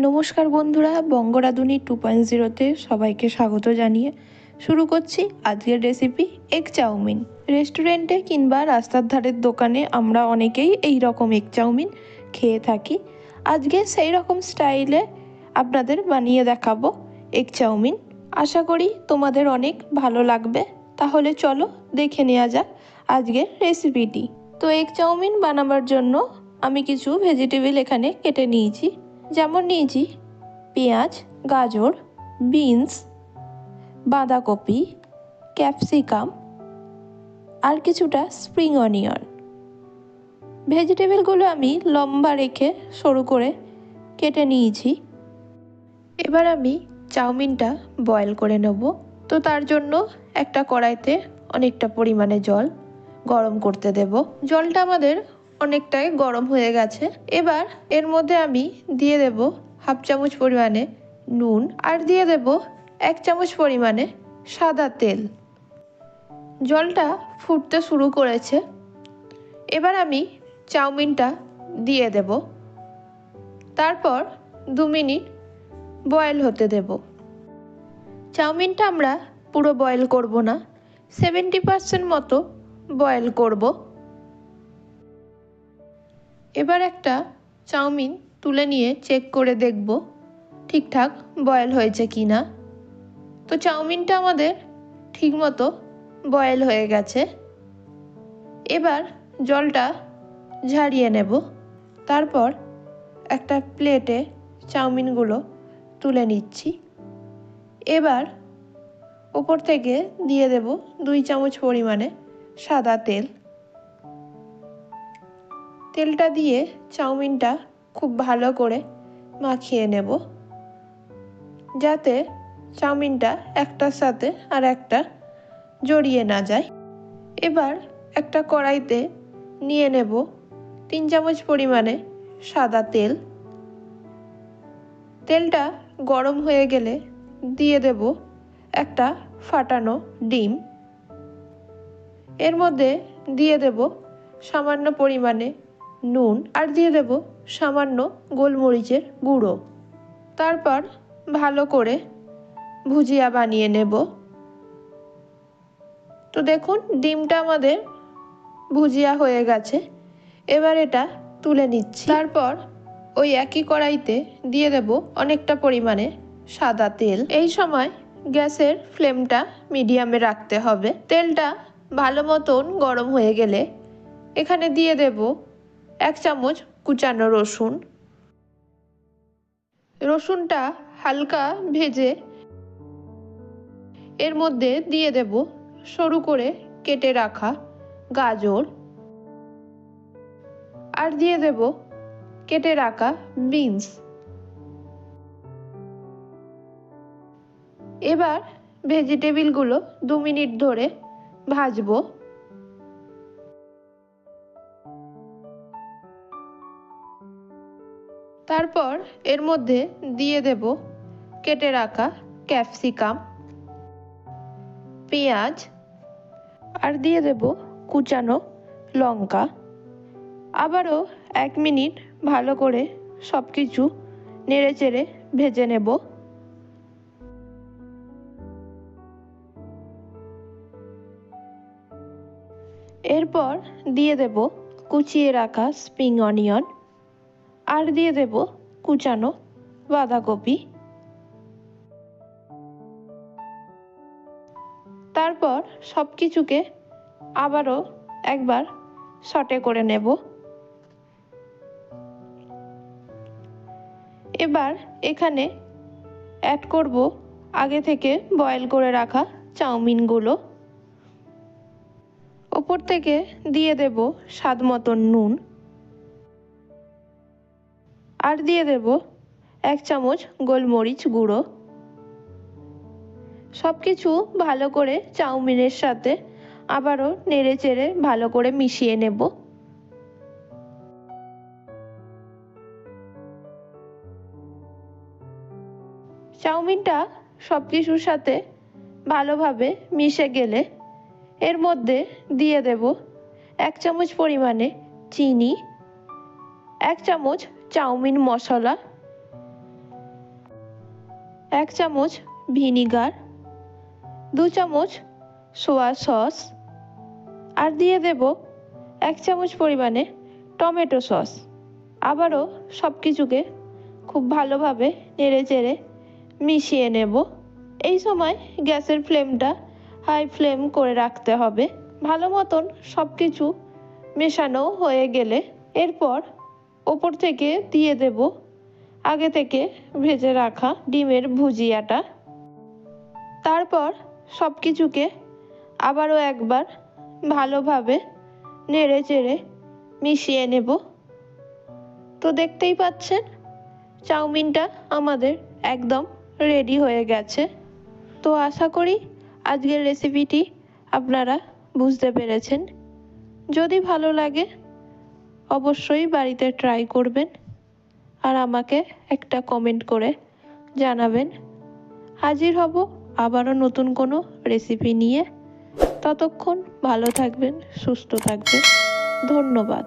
নমস্কার বন্ধুরা, বঙ্গরাঁধুনি 2.0-তে সবাইকে স্বাগত জানিয়ে শুরু করছি আজকের রেসিপি এগ চাউমিন। রেস্টুরেন্টে কিংবা রাস্তার ধারের দোকানে আমরা অনেকেই এই রকম এগ চাউমিন খেয়ে থাকি। আজকে সেই রকম স্টাইলে আপনাদের বানিয়ে দেখাবো এগ চাউমিন। আশা করি তোমাদের অনেক ভালো লাগবে। তাহলে চলো দেখে নেওয়া যাক আজকের রেসিপিটি। তো এগ চাউমিন বানাবার জন্য আমি কিছু ভেজিটেবল এখানে কেটে নিয়েছি। যেমন নিয়েছি পেঁয়াজ, গাজর, বিনস, বাঁধাকপি, ক্যাপসিকাম আর কিছুটা স্প্রিং অনিয়ন। ভেজিটেবলগুলো আমি লম্বা রেখে সরু করে কেটে নিয়েছি। এবার আমি চাউমিনটা বয়েল করে নেব। তো তার জন্য একটা কড়াইতে অনেকটা পরিমাণে জল গরম করতে দেব। জলটা আমাদের অনেকটাই গরম হয়ে গেছে। এবার এর মধ্যে আমি দিয়ে দেব হাফ চামচ পরিমাণে নুন আর দিয়ে দেব 1 চামচ পরিমাণে সাদা তেল। জলটা ফুটতে শুরু করেছে। এবার আমি চাউমিনটা দিয়ে দেব। তারপর 2 মিনিট বয়েল হতে দেব। চাউমিনটা আমরা পুরো বয়েল করব না, 70% মতো বয়েল করব। এবার একটা চাউমিন তুলে নিয়ে চেক করে দেখব ঠিকঠাক বয়েল হয়েছে কি না। তো চাউমিনটা আমাদের ঠিকমতো বয়েল হয়ে গেছে। এবার জলটা ঝারিয়ে নেব। তারপর একটা প্লেটে চাউমিনগুলো তুলে নিচ্ছি। এবার উপর থেকে দিয়ে দেব 2 চামচ পরিমাণে সাদা তেল। তেলটা দিয়ে চাউমিনটা খুব ভালো করে মাখিয়ে নেব, যাতে চাউমিনটা একটার সাথে আর একটা জড়িয়ে না যায়। এবার একটা কড়াইতে নিয়ে নেব 3 চামচ পরিমাণে সাদা তেল। তেলটা গরম হয়ে গেলে দিয়ে দেব একটা ফাটানো ডিম। এর মধ্যে দিয়ে দেব সামান্য পরিমাণে নুন আর দিয়ে দেব সামান্য গোলমরিচের গুঁড়ো। তারপর ভালো করে ভুজিয়া বানিয়ে নেব। তো দেখুন ডিমটা আমাদের ভুজিয়া হয়ে গেছে। এবার এটা তুলে নিচ্ছি। তারপর ওই একই কড়াইতে দিয়ে দেব অনেকটা পরিমাণে সাদা তেল। এই সময় গ্যাসের ফ্লেমটা মিডিয়ামে রাখতে হবে। তেলটা ভালো মতন গরম হয়ে গেলে এখানে দিয়ে দেব 1 চামচ কুচানো রসুন। রসুনটা হালকা ভেজে এর মধ্যে দিয়ে দেব সরু করে কেটে রাখা গাজর আর দিয়ে দেব কেটে রাখা বিনস। এবার ভেজিটেবলগুলো 2 মিনিট ধরে ভাজবো। তারপর এর মধ্যে দিয়ে দেব কেটে রাখা ক্যাপসিকাম, পেঁয়াজ আর দিয়ে দেব কুচানো লঙ্কা। আবারও 1 মিনিট ভালো করে সব কিছু নেড়েচেড়ে ভেজে নেব। এরপর দিয়ে দেব কুচিয়ে রাখা স্প্রিং অনিয়ন আর দিয়ে দেব কুচানো বাঁধাকপি। তারপর সব কিছুকে আবারও একবার সটে করে নেব। এবার এখানে অ্যাড করব আগে থেকে বয়েল করে রাখা চাউমিনগুলো। ওপর থেকে দিয়ে দেব স্বাদ মতন নুন আর দিয়ে দেব 1 চামচ গোলমরিচ গুঁড়ো। সব কিছু ভালো করে চাউমিনের সাথে আবারও নেড়েচেড়ে ভালো করে মিশিয়ে নেব। চাউমিনটা সব কিছুর সাথে ভালোভাবে মিশে গেলে এর মধ্যে দিয়ে দেব 1 চামচ পরিমাণে চিনি, 1 চামচ চাউমিন মশলা 1 চামচ ভিনিগার, 2 চামচ সোয়া সস, আর দিয়ে দেব 1 চামচ পরিমাণে টমেটো সস। আবারও সব কিছুকে খুব ভালোভাবে নেড়েচেড়ে মিশিয়ে নেব। এই সময় গ্যাসের ফ্লেমটা হাই ফ্লেম করে রাখতে হবে। ভালো মতন সব কিছু মেশানো হয়ে গেলে এরপর ওপর থেকে দিয়ে দেব আগে থেকে ভেজে রাখা ডিমের ভুজিয়াটা। তারপর সব কিছুকে আবারও একবার ভালোভাবে নেড়ে চেড়ে মিশিয়ে নেব। তো দেখতেই পাচ্ছেন চাউমিনটা আমাদের একদম রেডি হয়ে গেছে। তো আশা করি আজকের রেসিপিটি আপনারা বুঝতে পেরেছেন। যদি ভালো লাগে অবশ্যই বাড়িতে ট্রাই করবেন আর আমাকে একটা কমেন্ট করে জানাবেন। হাজির হব আবারও নতুন কোনো রেসিপি নিয়ে। ততক্ষণ ভালো থাকবেন, সুস্থ থাকবেন। ধন্যবাদ।